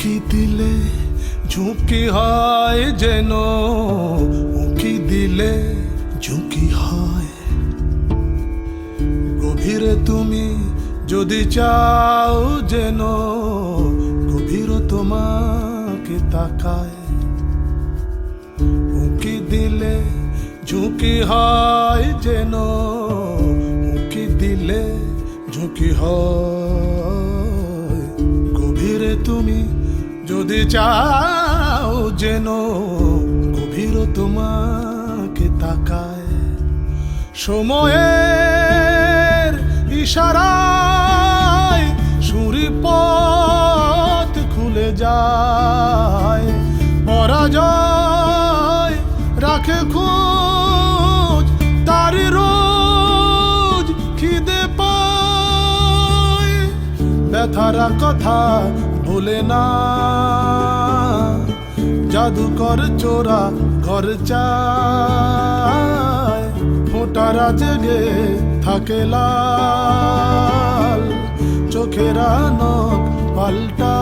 উকি দিলে ঝুঁকি হয় যেন, উকি দিলে ঝুঁকি হয়। গভীরে তুমি যদি চাও যেন, গভীর তোমাকে তাকায়। উকি দিলে ঝুঁকি হয় যেন, উকি দিলে ঝুঁকি হয়। গভীরে তুমি যদি চাও যেন, গভীর তোমাকে তাকায়। সময়ের ইশারায় সুরি পথ খুলে যায়। পরাজয় রাখে খোঁজ, তারি রোজ খিদে পায়। ব্যথারা কথা ভুলে না, জাদুকর চোরা ঘর চায়। ফোঁটারা জেগে থাকে লাল, চোখেরা নখ পাল্টা।